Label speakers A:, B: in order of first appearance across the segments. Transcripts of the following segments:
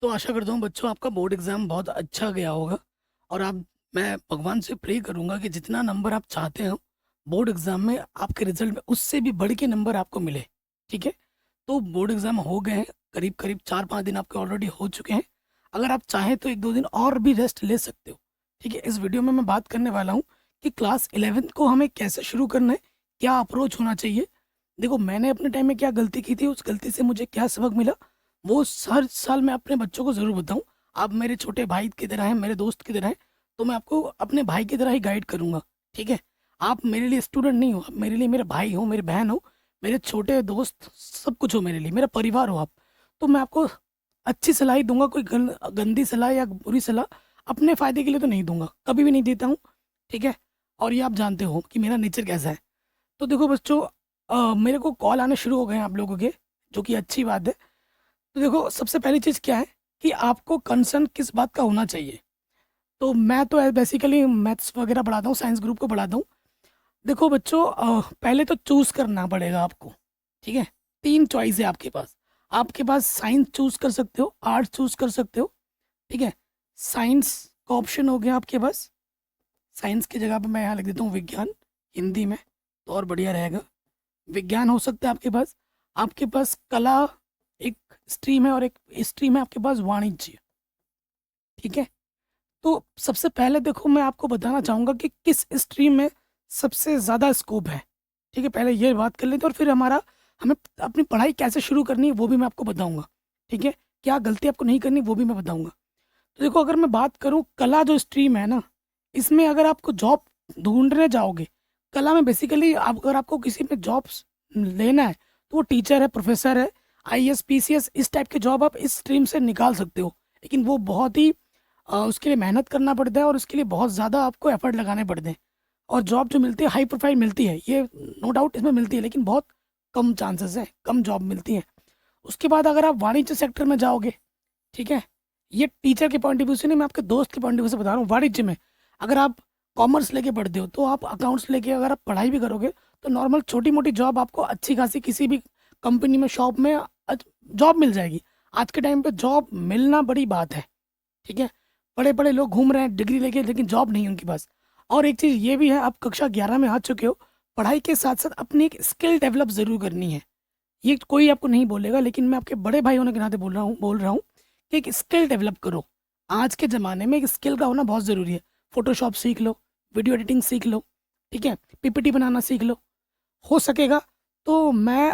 A: तो आशा करता हूँ बच्चों आपका बोर्ड एग्ज़ाम बहुत अच्छा गया होगा और आप मैं भगवान से प्रे करूँगा कि जितना नंबर आप चाहते हो बोर्ड एग्ज़ाम में आपके रिज़ल्ट में उससे भी बढ़ के नंबर आपको मिले। ठीक है? तो बोर्ड एग्ज़ाम हो गए हैं, करीब-करीब 4-5 दिन आपके ऑलरेडी हो चुके हैं। अगर आप चाहें तो 1-2 दिन और भी रेस्ट ले सकते हो। ठीक है? इस वीडियो में मैं बात करने वाला हूँ कि क्लास 11th को हमें कैसे शुरू करना है, क्या अप्रोच होना चाहिए। देखो मैंने अपने टाइम में क्या गलती की थी, उस गलती से मुझे क्या सबक मिला वो हर साल मैं अपने बच्चों को ज़रूर बताऊँ। आप मेरे छोटे भाई की तरह हैं, मेरे दोस्त की तरह हैं, तो मैं आपको अपने भाई की तरह ही गाइड करूँगा, ठीक है? आप मेरे लिए स्टूडेंट नहीं हो, आप मेरे लिए मेरे भाई हो, मेरी बहन हो, मेरे छोटे दोस्त, सब कुछ हो मेरे लिए, मेरा परिवार हो आप। तो मैं आपको अच्छी सलाह ही दूँगा, कोई गंदी सलाह या बुरी सलाह अपने फ़ायदे के लिए तो नहीं दूँगा, कभी भी नहीं देता हूँ, ठीक है? और ये आप जानते हो कि मेरा नेचर कैसा है। तो देखो बच्चों मेरे को कॉल आने शुरू हो गए हैं आप लोगों के, जो कि अच्छी बात है। तो देखो सबसे पहली चीज़ क्या है कि आपको कंसर्न किस बात का होना चाहिए। तो मैं तो बेसिकली मैथ्स वगैरह पढ़ाता हूँ, साइंस ग्रुप को पढ़ाता हूँ। देखो बच्चों पहले तो चूज़ करना पड़ेगा आपको, ठीक है? 3 चॉइस है आपके पास। आपके पास साइंस चूज़ कर सकते हो, आर्ट्स चूज़ कर सकते हो, ठीक है? साइंस का ऑप्शन हो गया आपके पास। साइंस की जगह पे मैं यहाँ लिख देता हूँ विज्ञान, हिंदी में, तो और बढ़िया रहेगा। विज्ञान हो सकता है आपके पास। आपके पास कला एक स्ट्रीम है और एक स्ट्रीम है आपके पास वाणिज्य, ठीक है? तो सबसे पहले देखो मैं आपको बताना चाहूँगा कि किस स्ट्रीम में सबसे ज़्यादा स्कोप है, ठीक है? पहले ये बात कर लेते हैं और फिर हमें अपनी पढ़ाई कैसे शुरू करनी है वो भी मैं आपको बताऊँगा, ठीक है? क्या गलती आपको नहीं करनी वो भी मैं बताऊँगा। तो देखो अगर मैं बात करूँ कला जो स्ट्रीम है ना, इसमें अगर आपको जॉब ढूँढने जाओगे, कला में बेसिकली आप अगर आपको किसी में जॉब्स लेना है, तो वो टीचर है, प्रोफ़ेसर है, आईएएस, पीसीएस इस टाइप के जॉब आप इस स्ट्रीम से निकाल सकते हो। लेकिन वो बहुत ही उसके लिए मेहनत करना पड़ता है और उसके लिए बहुत ज़्यादा आपको एफ़र्ट लगाने पड़ते हैं। और जॉब जो मिलती है हाई प्रोफ़ाइल मिलती है, ये नो डाउट इसमें मिलती है, लेकिन बहुत कम चांसेस हैं, कम जॉब मिलती हैं। उसके बाद अगर आप वाणिज्य सेक्टर में जाओगे, ठीक है? ये टीचर के पॉइंट ऑफ व्यू से नहीं, मैं आपके दोस्त के पॉइंट ऑफ व्यू से बता रहा हूँ। वाणिज्य में अगर आप कॉमर्स लेके पढ़ते हो, तो आप अकाउंट्स लेके अगर आप पढ़ाई भी करोगे, तो नॉर्मल छोटी-मोटी जॉब आपको अच्छी खासी किसी भी कंपनी में, शॉप में जॉब मिल जाएगी। आज के टाइम पे जॉब मिलना बड़ी बात है, ठीक है? बड़े-बड़े लोग घूम रहे हैं डिग्री लेके, लेकिन जॉब नहीं है उनके पास। और एक चीज़ ये भी है, आप कक्षा 11 में आ चुके हो, पढ़ाई के साथ-साथ अपनी एक स्किल डेवलप ज़रूर करनी है। ये कोई आपको नहीं बोलेगा, लेकिन मैं आपके बड़े भाई होने के नाते बोल रहा हूँ कि एक स्किल डेवलप करो। आज के ज़माने में एक स्किल का होना बहुत ज़रूरी है। फ़ोटोशॉप सीख लो, वीडियो एडिटिंग सीख लो, ठीक है? पीपीटी बनाना सीख लो। हो सकेगा तो मैं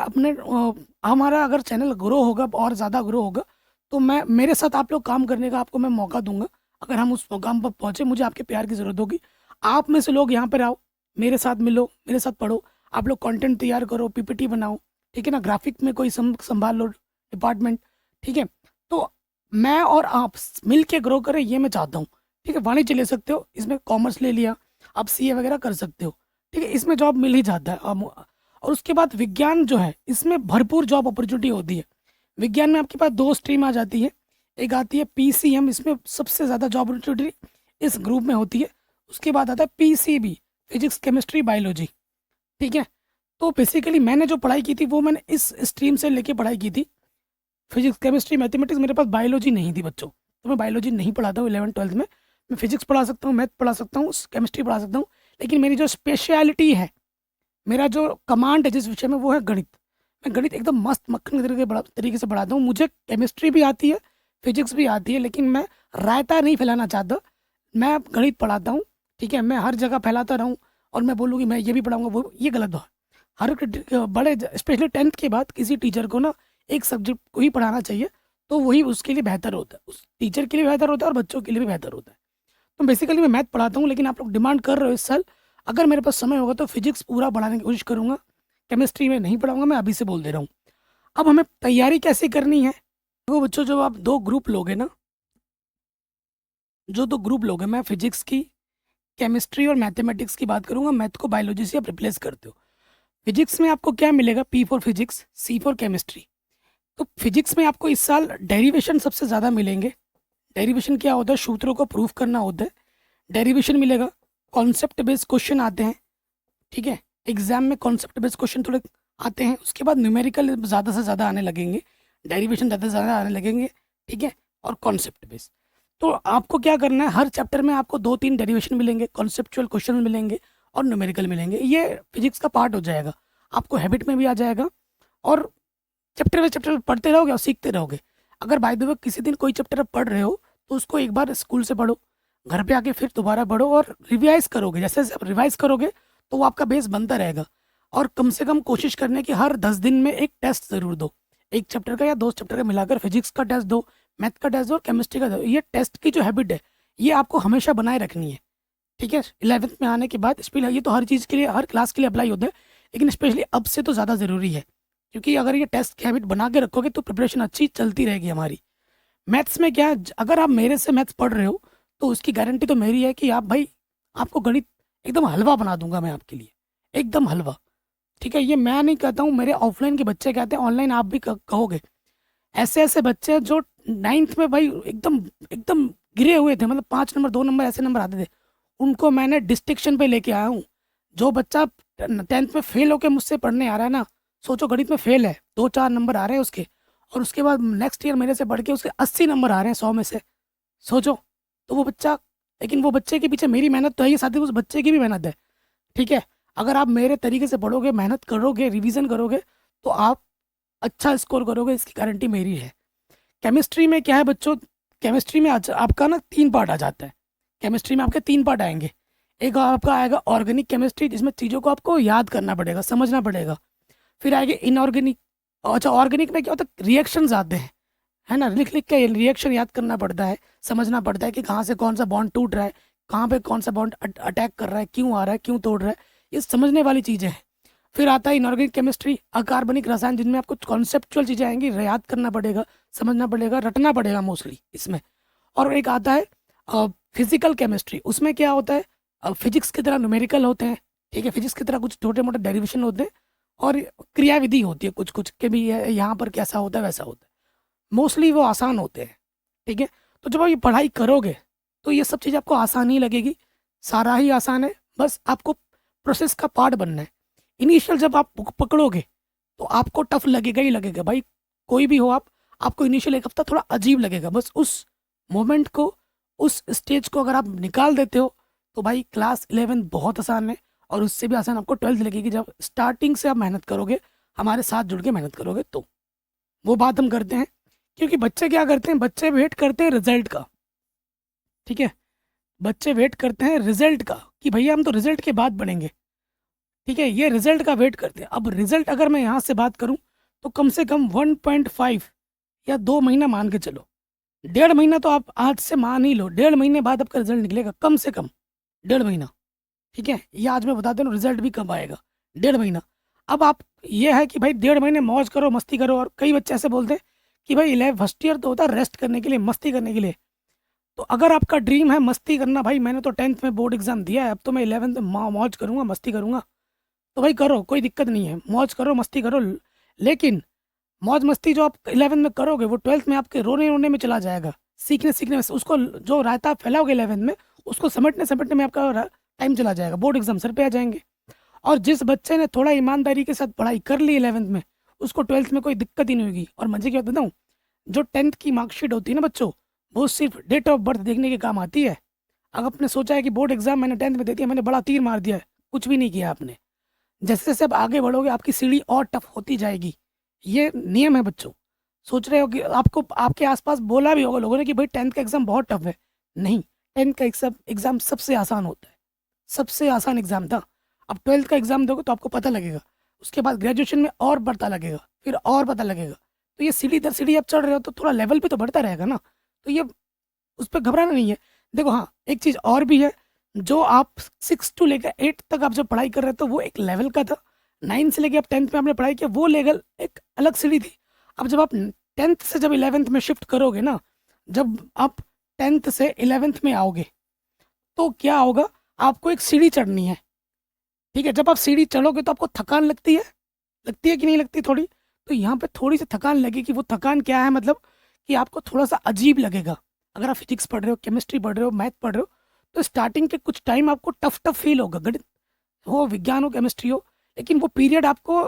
A: हमारा अगर चैनल ग्रो होगा और ज़्यादा ग्रो होगा, तो मैं मेरे साथ आप लोग काम करने का आपको मैं मौका दूँगा। अगर हम उस मुकाम पर पहुँचे, मुझे आपके प्यार की ज़रूरत होगी। आप में से लोग यहाँ पर आओ, मेरे साथ मिलो, मेरे साथ पढ़ो। आप लोग कंटेंट तैयार करो, पीपीटी बनाओ, ठीक है ना? ग्राफ़िक में कोई संभाल लो डिपार्टमेंट, ठीक है? तो मैं और आप मिल के ग्रो करें, ये मैं चाहता हूँ, ठीक है? वाणिज्य ले सकते हो, इसमें कॉमर्स ले लिया, आप सीए वगैरह कर सकते हो, ठीक है? इसमें जॉब मिल ही जाता है। और उसके बाद विज्ञान जो है, इसमें भरपूर जॉब अपॉर्च्युनिटी होती है। विज्ञान में आपके पास 2 स्ट्रीम आ जाती है। एक आती है पीसीएम, इसमें सबसे ज़्यादा जॉब अपॉर्च्युनिटी इस ग्रुप में होती है। उसके बाद आता है पीसीबी, फिज़िक्स, केमिस्ट्री, बायोलॉजी, ठीक है? तो बेसिकली मैंने जो पढ़ाई की थी वो मैंने इस स्ट्रीम से लेके पढ़ाई की थी। फिज़िक्स, केमिस्ट्री, मैथमेटिक्स, मेरे पास बायोलॉजी नहीं थी बच्चों। तो मैं बायोलॉजी नहीं पढ़ाता हूँ 11th-12th में। मैं फिज़िक्स पढ़ा सकता हूँ, मैथ पढ़ा सकता हूँ, केमिस्ट्री पढ़ा सकता हूँ। लेकिन मेरी जो स्पेशलिटी है, मेरा जो कमांड है जिस विषय में, वो है गणित। मैं गणित एकदम मस्त मक्खन के तरीके से पढ़ाता हूँ। मुझे केमिस्ट्री भी आती है, फिज़िक्स भी आती है, लेकिन मैं रायता नहीं फैलाना चाहता। मैं गणित पढ़ाता हूँ, ठीक है? मैं हर जगह फैलाता रहूँ और मैं बोलूँ कि मैं ये भी पढ़ाऊँगा, वो ये गलत बात। हर बड़े स्पेशली 10th के बाद किसी टीचर को ना एक सब्जेक्ट को ही पढ़ाना चाहिए, तो वही उसके लिए बेहतर होता है। उस टीचर के लिए बेहतर होता है और बच्चों के लिए भी बेहतर होता है। तो बेसिकली मैं मैथ पढ़ाता हूँ, लेकिन आप लोग डिमांड कर रहे हो इस साल, अगर मेरे पास समय होगा तो फिजिक्स पूरा पढ़ाने की कोशिश करूँगा। केमिस्ट्री में नहीं पढ़ाऊँगा, मैं अभी से बोल दे रहा हूँ। अब हमें तैयारी कैसे करनी है? वो बच्चों जब आप 2 ग्रुप लोगे ना, जो 2 ग्रुप लोगे, मैं फिजिक्स की, केमिस्ट्री और मैथमेटिक्स की बात करूँगा, मैथ को बायोलॉजी से आप रिप्लेस करते हो। फिजिक्स में आपको क्या मिलेगा? P for physics, C for chemistry. तो फिजिक्स में आपको इस साल डेरिवेशन सबसे ज़्यादा मिलेंगे। डेरिवेशन क्या होता है? सूत्रों को प्रूफ करना होता है। डेरिवेशन मिलेगा, कॉन्सेप्ट बेस्ड क्वेश्चन आते हैं, ठीक है? एग्जाम में कॉन्सेप्ट बेस्ड क्वेश्चन थोड़े आते हैं। उसके बाद न्यूमेरिकल ज़्यादा से ज़्यादा आने लगेंगे, डेरिवेशन ज़्यादा से ज़्यादा आने लगेंगे, ठीक है? और कॉन्सेप्ट बेस्ड। तो आपको क्या करना है, हर चैप्टर में आपको 2-3 डेरिवेशन मिलेंगे, कॉन्सेप्चुअल क्वेश्चन मिलेंगे और न्यूमेरिकल मिलेंगे। ये फिजिक्स का पार्ट हो जाएगा, आपको हैबिट में भी आ जाएगा और चैप्टर बाय चैप्टर पढ़ते रहोगे और सीखते रहोगे। अगर बाय द वे किसी दिन कोई चैप्टर आप पढ़ रहे हो तो उसको एक बार स्कूल से पढ़ो, घर पे आके फिर दोबारा पढ़ो और रिवाइज करोगे। जैसे जैसे आप रिवाइज करोगे तो वो आपका बेस बनता रहेगा। और कम से कम कोशिश करने की हर 10 दिन में एक टेस्ट ज़रूर दो, एक चैप्टर का या 2 चैप्टर का मिलाकर फिजिक्स का टेस्ट दो, मैथ का टेस्ट दो और केमिस्ट्री का दो। ये टेस्ट की जो हैबिट है ये आपको हमेशा बनाए रखनी है, ठीक है। 11th में आने के बाद स्पेशली, ये तो हर चीज़ के लिए, हर क्लास के लिए अप्लाई होता है, लेकिन स्पेशली अब से तो ज़्यादा ज़रूरी है, क्योंकि अगर ये टेस्ट की हैबिट बना के रखोगे तो प्रिपरेशन अच्छी चलती रहेगी हमारी। मैथ्स में क्या है, अगर आप मेरे से मैथ्स पढ़ रहे हो तो उसकी गारंटी तो मेरी है कि आप भाई, आपको गणित एकदम हलवा बना दूंगा मैं आपके लिए, एकदम हलवा, ठीक है। ये मैं नहीं कहता हूँ, मेरे ऑफलाइन के बच्चे कहते हैं, ऑनलाइन आप भी कहोगे। ऐसे ऐसे बच्चे जो 9th में भाई एकदम एकदम गिरे हुए थे, मतलब 5 नंबर 2 नंबर ऐसे नंबर आते थे, उनको मैंने डिस्टिंक्शन पे लेके आया हूँ। जो बच्चा 10th में फेल होके मुझसे पढ़ने आ रहा है ना, सोचो गणित में फेल है, 2-4 नंबर आ रहे हैं उसके, और उसके बाद नेक्स्ट ईयर मेरे से पढ़ के उसके 80 नंबर आ रहे हैं 100 में से, सोचो। तो वो बच्चा, लेकिन वो बच्चे के पीछे मेरी मेहनत तो है ही, साथ ही उस बच्चे की भी मेहनत है, ठीक है। अगर आप मेरे तरीके से पढ़ोगे, मेहनत करोगे, रिवीजन करोगे तो आप अच्छा स्कोर करोगे, इसकी गारंटी मेरी है। केमिस्ट्री में क्या है बच्चों, केमिस्ट्री में आपका ना 3 पार्ट आ जाता है। केमिस्ट्री में आपके 3 पार्ट आएंगे। एक आपका आएगा ऑर्गेनिक केमिस्ट्री, जिसमें चीज़ों को आपको याद करना पड़ेगा, समझना पड़ेगा। फिर आएगी इनऑर्गेनिक। अच्छा, ऑर्गेनिक में क्या होता है, रिएक्शंस आते हैं, है ना, लिख लिख के रिएक्शन याद करना पड़ता है, समझना पड़ता है कि कहाँ से कौन सा बॉन्ड टूट रहा है, कहाँ पे कौन सा बॉन्ड अटैक कर रहा है, क्यों आ रहा है, क्यों तोड़ रहा है, ये समझने वाली चीज़ें हैं। फिर आता है इनऑर्गेनिक केमिस्ट्री, अकार्बनिक रसायन, जिनमें आपको कॉन्सेप्चुअल चीज़ें आएंगी, याद करना पड़ेगा, समझना पड़ेगा, रटना पड़ेगा मोस्टली इसमें। और एक आता है फिजिकल केमिस्ट्री, उसमें क्या होता है, फिजिक्स की तरह न्यूमेरिकल होते हैं, ठीक है, फिजिक्स की तरह कुछ छोटे मोटे डेरिवेशन होते हैं और क्रियाविधि होती है कुछ कुछ के भी, यहाँ पर कैसा होता है वैसा होता है, मोस्टली वो आसान होते हैं, ठीक है। तो जब आप ये पढ़ाई करोगे तो ये सब चीज़ आपको आसान ही लगेगी, सारा ही आसान है, बस आपको प्रोसेस का पार्ट बनना है। इनिशियल जब आप बुक पकड़ोगे तो आपको टफ लगेगा ही लगेगा भाई, कोई भी हो आप, आपको इनिशियल 1 हफ्ता थोड़ा अजीब लगेगा, बस उस मोमेंट को, उस स्टेज को अगर आप निकाल देते हो तो भाई क्लास 11 बहुत आसान है, और उससे भी आसान आपको 12th लगेगी, जब स्टार्टिंग से आप मेहनत करोगे, हमारे साथ जुड़ के मेहनत करोगे तो। वो बात हम करते हैं, क्योंकि बच्चे क्या करते हैं, बच्चे वेट करते हैं रिजल्ट का, ठीक है, बच्चे वेट करते हैं रिजल्ट का कि भैया हम तो रिजल्ट के बाद बढ़ेंगे, ठीक है, ये रिजल्ट का वेट करते हैं। अब रिजल्ट अगर मैं यहाँ से बात करूँ तो कम से कम 1.5 या 2 महीना मान के चलो, 1.5 महीना तो आप आज से मान ही लो, 1.5 महीने बाद आपका रिजल्ट निकलेगा, कम से कम 1.5 महीना, ठीक है। ये आज मैं बता दे रहा हूँ, रिजल्ट भी कब आएगा, 1.5 महीना। अब आप, ये है कि भाई 1.5 महीने मौज करो, मस्ती करो, और कई बच्चे ऐसे बोलते हैं कि भाई 11 फर्स्ट ईयर तो होता है रेस्ट करने के लिए, मस्ती करने के लिए। तो अगर आपका ड्रीम है मस्ती करना, भाई मैंने तो 10th में बोर्ड एग्जाम दिया है, अब तो मैं 11th में मौज करूंगा, मस्ती करूंगा, तो भाई करो, कोई दिक्कत नहीं है, मौज करो, मस्ती करो। लेकिन मौज मस्ती जो आप 11th में करोगे वो 12th में आपके रोने रोने में चला जाएगा, सीखने सीखने में, उसको जो रायता आप फैलाओगे 11th में, उसको समेटने समेटने में आपका टाइम चला जाएगा, बोर्ड एग्जाम सर पे आ जाएंगे। और जिस बच्चे ने थोड़ा ईमानदारी के साथ पढ़ाई कर ली 11th में, उसको 12th में कोई दिक्कत ही नहीं होगी। और मजे की बात बताऊँ, जो 10th की मार्कशीट होती है ना बच्चों, वो सिर्फ डेट ऑफ बर्थ देखने के काम आती है। अगर आपने सोचा है कि बोर्ड एग्जाम मैंने 10th में दे दिया, मैंने बड़ा तीर मार दिया है, कुछ भी नहीं किया आपने। जैसे जैसे आप आगे बढ़ोगे आपकी सीढ़ी और टफ होती जाएगी, ये नियम है बच्चों। सोच रहे हो कि आपको आपके आसपास बोला भी होगा लोगों ने कि भाई 10th का एग्जाम बहुत टफ है, नहीं, 10th का एग्जाम सबसे आसान होता है, सबसे आसान एग्जाम था। अब 12th का एग्जाम दोगे तो आपको पता लगेगा, उसके बाद ग्रेजुएशन में और पता लगेगा, फिर और पता लगेगा। तो ये सीढ़ी दर सीढ़ी आप चढ़ रहे हो तो थोड़ा लेवल पे तो बढ़ता रहेगा ना, तो ये उस पर घबराना नहीं है। देखो हाँ, एक चीज़ और भी है, जो आप 6 to लेकर 8 तक आप जब पढ़ाई कर रहे थे वो एक लेवल का था, 9 से लेकर आप 10th में आपने पढ़ाई किया, वो लेवल एक अलग सीढ़ी थी। अब जब आप 10th से जब 11th में शिफ्ट करोगे ना, जब आप 10th से 11th में आओगे तो क्या होगा, आपको एक सीढ़ी चढ़नी है, ठीक है। जब आप सीढ़ी चढ़ोगे तो आपको थकान लगती है कि नहीं लगती थोड़ी, तो यहाँ पे थोड़ी सी थकान लगेगी। वो थकान क्या है, मतलब कि आपको थोड़ा सा अजीब लगेगा। अगर आप फिजिक्स पढ़ रहे हो, केमिस्ट्री पढ़ रहे हो, मैथ पढ़ रहे हो, तो स्टार्टिंग के कुछ टाइम आपको टफ टफ फील होगा, गणित हो, विज्ञान हो, केमिस्ट्री हो, लेकिन वो पीरियड आपको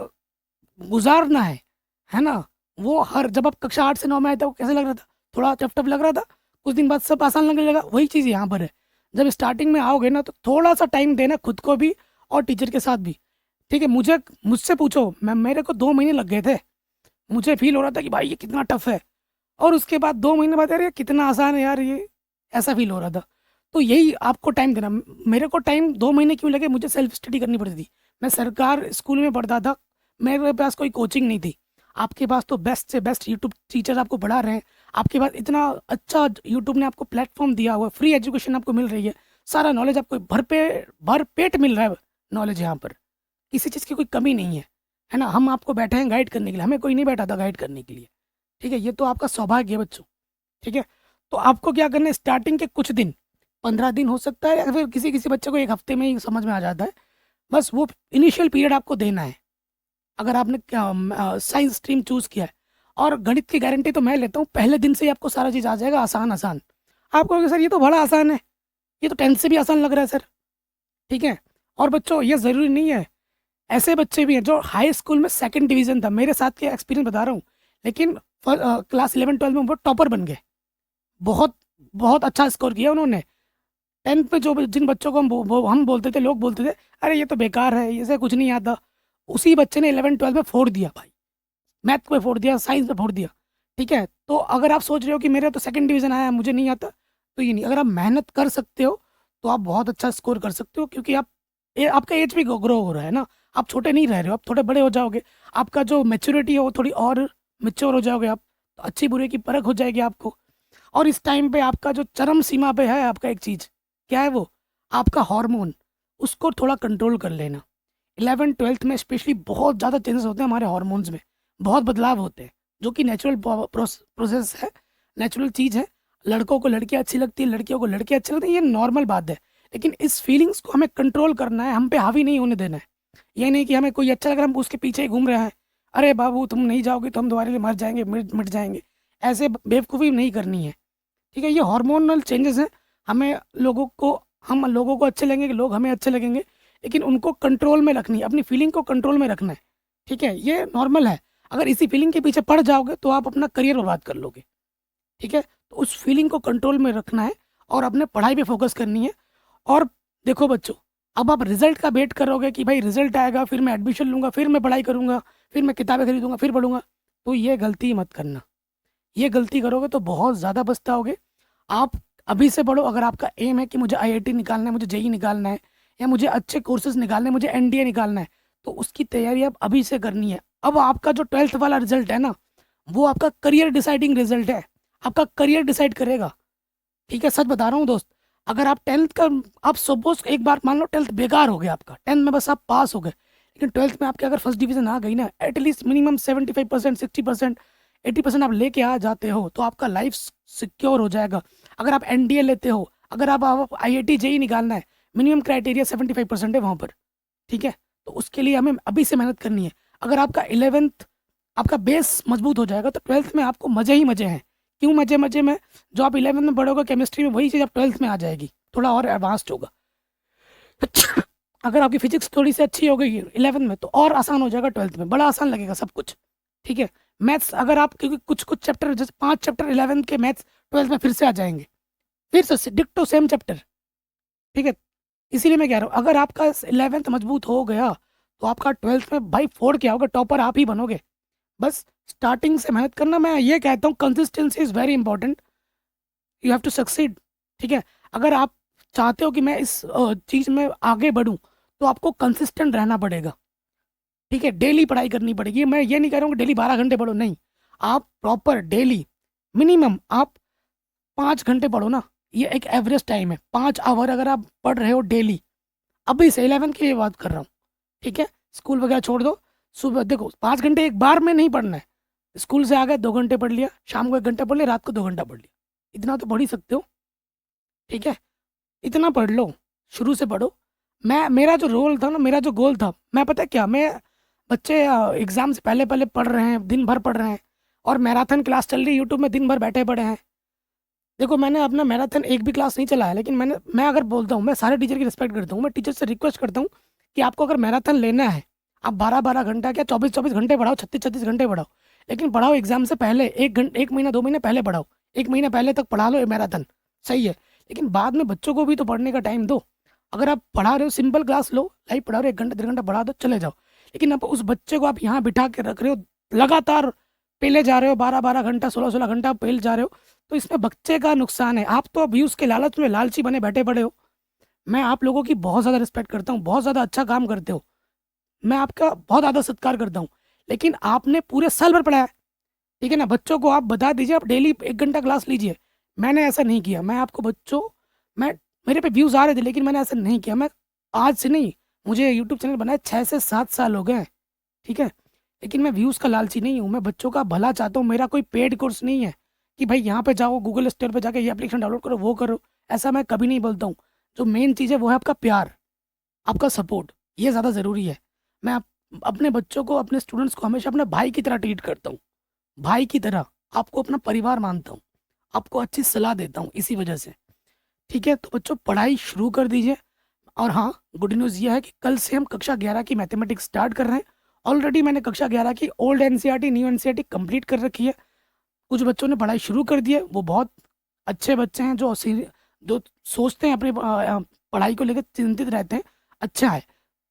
A: गुजारना है ना। वो हर, जब आप कक्षा 8 से 9 में आए थे वो कैसे लग रहा था, थोड़ा टफ टफ लग रहा था, कुछ दिन बाद सब आसान लगने लगा। वही चीज़ यहाँ पर है, जब स्टार्टिंग में आओगे ना तो थोड़ा सा टाइम देना खुद को भी और टीचर के साथ भी। ठीक है, मुझसे पूछो, मेरे को 2 महीने लग गए थे, मुझे फील हो रहा था कि भाई ये कितना टफ है, और उसके बाद 2 महीने बाद यार ये कितना आसान है यार ये, ऐसा फील हो रहा था। तो यही आपको टाइम देना। मेरे को टाइम 2 महीने क्यों लगे, मुझे सेल्फ स्टडी करनी पड़ती थी। मैं सरकार स्कूल में पढ़ता था, मेरे पास कोई कोचिंग नहीं थी। आपके पास तो बेस्ट से बेस्ट यूट्यूब टीचर आपको पढ़ा रहे हैं, आपके पास इतना अच्छा यूट्यूब ने आपको प्लेटफॉर्म दिया हुआ है, फ्री एजुकेशन आपको मिल रही है, सारा नॉलेज आपको भर पेट मिल रहा है नॉलेज यहाँ पर, किसी चीज़ की कोई कमी नहीं है ना। हम आपको बैठे हैं गाइड करने के लिए, हमें कोई नहीं बैठा था गाइड करने के लिए। ठीक है, ये तो आपका सौभाग्य है बच्चों। ठीक है, तो आपको क्या करना है, स्टार्टिंग के कुछ दिन, 15 दिन हो सकता है, या फिर किसी किसी बच्चे को एक हफ्ते में ही समझ में आ जाता है, बस वो इनिशियल पीरियड आपको देना है। अगर आपने साइंस स्ट्रीम चूज़ किया है, और गणित की गारंटी तो मैं लेता हूँ, पहले दिन से ही आपको सारा चीज़ आ जाएगा आसान आसान। आप कहोगे सर ये तो बड़ा आसान है, ये तो 10th से भी आसान लग रहा है सर। ठीक है, और बच्चों ये ज़रूरी नहीं है, ऐसे बच्चे भी हैं जो हाई स्कूल में सेकंड डिवीज़न था, मेरे साथ के एक्सपीरियंस बता रहा हूँ, लेकिन क्लास 11 12 में वो टॉपर बन गए, बहुत बहुत अच्छा स्कोर किया उन्होंने। 10th में जो जिन बच्चों को हम बोलते थे, लोग बोलते थे अरे ये तो बेकार है, इसे कुछ नहीं आता, उसी बच्चे ने 11 12 में फोड़ दिया भाई, मैथ में फोड़ दिया, साइंस में फोड़ दिया। ठीक है, तो अगर आप सोच रहे हो कि मेरा तो सेकंड डिवीज़न आया मुझे नहीं आता, तो ये नहीं, अगर आप मेहनत कर सकते हो तो आप बहुत अच्छा स्कोर कर सकते हो, क्योंकि आपका एज भी ग्रो हो रहा है ना, आप छोटे नहीं रह रहे हो, आप थोड़े बड़े हो जाओगे, आपका जो मेच्योरिटी है वो थोड़ी और मेच्योर हो जाओगे आप, तो अच्छी बुरे की परख हो जाएगी आपको। और इस टाइम पे आपका जो चरम सीमा पे है आपका एक चीज़, क्या है वो, आपका हार्मोन, उसको थोड़ा कंट्रोल कर लेना। 11th 12th में स्पेशली बहुत ज़्यादा चेंजेस होते हैं हमारे हार्मोन्स में, बहुत बदलाव होते हैं, जो कि नेचुरल प्रोसेस है, नेचुरल चीज़ है। लड़कों को लड़कियाँ अच्छी लगती है, लड़कियों को लड़के अच्छे लगते हैं, ये नॉर्मल बात है, लेकिन इस फीलिंग्स को हमें कंट्रोल करना है, हम पे हावी नहीं होने देना है। ये नहीं कि हमें कोई अच्छा लग रहा है हम उसके पीछे ही घूम रहे हैं, अरे बाबू तुम नहीं जाओगे तो हम तुम्हारे लिए मर जाएंगे, मिट मिट जाएंगे, ऐसे बेवकूफ़ी नहीं करनी है। ठीक है, ये हार्मोनल चेंजेस हैं, हमें लोगों को हम लोगों को अच्छे लगेंगे, लोग हमें अच्छे लगेंगे, लेकिन उनको कंट्रोल में रखनी है, अपनी फीलिंग को कंट्रोल में रखना है। ठीक है, ये नॉर्मल है, अगर इसी फीलिंग के पीछे पड़ जाओगे तो आप अपना करियर बर्बाद कर लोगे। ठीक है, तो उस फीलिंग को कंट्रोल में रखना है और अपने पढ़ाई पे फोकस करनी है। और देखो बच्चों, अब आप रिजल्ट का वेट करोगे कि भाई रिजल्ट आएगा फिर मैं एडमिशन लूँगा, फिर मैं पढ़ाई करूँगा, फिर मैं किताबें खरीदूँगा, फिर पढ़ूँगा, तो ये गलती मत करना। ये गलती करोगे तो बहुत ज़्यादा पछताओगे। आप अभी से पढ़ो, अगर आपका एम है कि मुझे आईआईटी निकालना है, मुझे जेई निकालना है, या मुझे अच्छे कोर्सेज निकालने हैं, मुझे एनडीए निकालना है, तो उसकी तैयारी आप अभी से करनी है। अब आपका जो 12th वाला रिजल्ट है ना, वो आपका करियर डिसाइडिंग रिजल्ट है, आपका करियर डिसाइड करेगा। ठीक है, सच बता रहा हूँ दोस्त, अगर आप 10th का, आप सपोज एक बार मान लो 12th बेकार हो गया आपका, 10th में बस आप पास हो गए, लेकिन 12th में आपके अगर फर्स्ट डिवीजन आ गई ना, एटलीस्ट मिनिमम 75% 60% 80% आप लेके आ जाते हो, तो आपका लाइफ सिक्योर हो जाएगा। अगर आप एनडीए लेते हो, अगर आप आईआईटी जेई निकालना है, मिनिमम क्राइटेरिया 75% है वहाँ पर। ठीक है, तो उसके लिए हमें अभी से मेहनत करनी है। अगर आपका 11th आपका बेस मजबूत हो जाएगा तो 12th में आपको मज़े ही मज़े हैं। क्यों मज़े मज़े में, जो आप 11th में पढ़ोगे केमिस्ट्री में, वही चीज़ आप 12th में आ जाएगी, थोड़ा और एडवांस्ड होगा। अगर आपकी फिजिक्स थोड़ी सी अच्छी हो गई 11th में, तो और आसान हो जाएगा 12th में, बड़ा आसान लगेगा सब कुछ। ठीक है, मैथ्स अगर आप, क्योंकि कुछ कुछ चैप्टर, जैसे 5 चैप्टर 11th के मैथ्स 12th में फिर से आ जाएंगे, फिर से डिक्टो सेम चैप्टर। ठीक है, इसीलिए मैं कह रहा हूँ, अगर आपका 11th मजबूत हो गया तो आपका 12th में भाई फोड़ के आओगे, टॉपर आप ही बनोगे। बस स्टार्टिंग से मेहनत करना, मैं ये कहता हूँ consistency is very important, you have to succeed. ठीक है, अगर आप चाहते हो कि मैं इस चीज़ में आगे बढ़ूँ, तो आपको कंसिस्टेंट रहना पड़ेगा। ठीक है, डेली पढ़ाई करनी पड़ेगी। मैं ये नहीं कह रहा हूँ कि डेली 12 घंटे पढ़ो, नहीं, आप प्रॉपर डेली मिनिमम आप 5 घंटे पढ़ो ना, ये एक एवरेज टाइम है, 5 आवर अगर आप पढ़ रहे हो डेली, अभी से 11th की ये बात कर रहा हूँ। ठीक है, स्कूल वगैरह छोड़ दो, सुबह देखो 5 घंटे एक बार में नहीं पढ़ना है, स्कूल से आ गए 2 घंटे पढ़ लिया, शाम को 1 घंटा पढ़ लिया, रात को 2 घंटा पढ़ लिया, इतना तो पढ़ ही सकते हो। ठीक है, इतना पढ़ लो, शुरू से पढ़ो। मेरा जो रोल था ना, मेरा जो गोल था, मैं पता है क्या, मैं बच्चे एग्ज़ाम से पहले पहले पढ़ रहे हैं, दिन भर पढ़ रहे हैं, और मैराथन क्लास चल रही है यूट्यूब में, दिन भर बैठे पड़े हैं। देखो मैंने अपना मैराथन एक भी क्लास नहीं चलाया, लेकिन मैं अगर बोलता हूँ, मैं सारे टीचर की रिस्पेक्ट करता हूँ, मैं टीचर से रिक्वेस्ट करता हूँ कि आपको अगर मैराथन लेना है, आप 12 12 घंटा क्या 24 24 घंटे पढ़ाओ, 36 36 घंटे पढ़ाओ, लेकिन पढ़ाओ एग्जाम से पहले 1 घंटे, 1 महीना 2 महीने पहले पढ़ाओ, 1 महीने पहले तक पढ़ा लो ये मैराथन, सही है, लेकिन बाद में बच्चों को भी तो पढ़ने का टाइम दो। अगर आप पढ़ा रहे हो सिंपल क्लास लो, लाइव पढ़ा रहे हो 1 घंटा 1.5 घंटा पढ़ा दो, चले जाओ। लेकिन अब उस बच्चे को आप यहाँ बिठा के रख रहे हो, लगातार पेले जा रहे हो, 12-12 घंटा 16-16 घंटा आप पेल जा रहे हो, तो इसमें बच्चे का नुकसान है। आप तो अब व्यूज़ के लालच में लालची बने बैठे पड़े हो। मैं आप लोगों की बहुत ज़्यादा रिस्पेक्ट करता हूँ, बहुत ज़्यादा अच्छा काम करते हो, मैं आपका बहुत ज़्यादा सत्कार करता हूँ, लेकिन आपने पूरे साल भर पढ़ाया, ठीक है ना। बच्चों को आप बता दीजिए आप डेली 1 घंटा क्लास लीजिए। मैंने ऐसा नहीं किया। मैं आपको बच्चों, मैं मेरे पे व्यूज़ आ रहे थे लेकिन मैंने ऐसा नहीं किया। मैं आज से नहीं, मुझे यूट्यूब चैनल बनाए 6 से 7 साल हो गए हैं, ठीक है, लेकिन मैं व्यूज़ का लालची नहीं हूँ। मैं बच्चों का भला चाहता हूँ। मेरा कोई पेड कोर्स नहीं है कि भाई यहाँ पे जाओ गूगल स्टोर पे जाके ये एप्लीकेशन डाउनलोड करो वो करो, ऐसा मैं कभी नहीं बोलता हूँ। जो मेन चीज़ है वो है आपका प्यार, आपका सपोर्ट, ये ज़्यादा ज़रूरी है। मैं अपने बच्चों को, अपने स्टूडेंट्स को हमेशा अपने भाई की तरह ट्रीट करता हूँ, भाई की तरह। आपको अपना परिवार मानता हूँ, आपको अच्छी सलाह देता हूँ इसी वजह से, ठीक है। तो बच्चों पढ़ाई शुरू कर दीजिए। और हाँ, गुड न्यूज़ ये है कि कल से हम कक्षा 11 की मैथमेटिक्स स्टार्ट कर रहे हैं। ऑलरेडी मैंने कक्षा 11 की old NCERT new NCERT complete कर रखी है। कुछ बच्चों ने पढ़ाई शुरू कर दी है, वो बहुत अच्छे बच्चे हैं, जो सोचते हैं अपनी पढ़ाई को लेकर चिंतित रहते हैं, अच्छा है।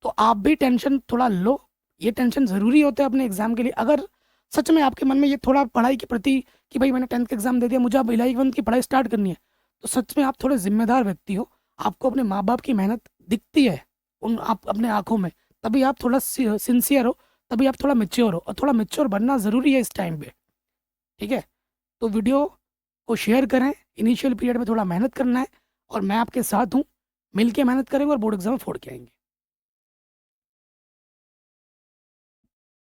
A: तो आप भी टेंशन थोड़ा लो, ये टेंशन ज़रूरी होता है अपने एग्ज़ाम के लिए। अगर सच में आपके मन में ये थोड़ा पढ़ाई के प्रति कि भाई मैंने 10th का एग्ज़ाम दे दिया, मुझे अब 11th की पढ़ाई स्टार्ट करनी है, तो सच में आप थोड़े जिम्मेदार व्यक्ति हो। आपको अपने माँ बाप की मेहनत दिखती है उन आप अपने आंखों में, तभी आप थोड़ा सिंसियर हो, तभी आप थोड़ा मेच्योर हो, और थोड़ा मेच्योर बनना ज़रूरी है इस टाइम पे, ठीक है। तो वीडियो को शेयर करें। इनिशियल पीरियड में थोड़ा मेहनत करना है और मैं आपके साथ हूँ, मिल के मेहनत करेंगे और बोर्ड एग्जाम फोड़ के आएंगे।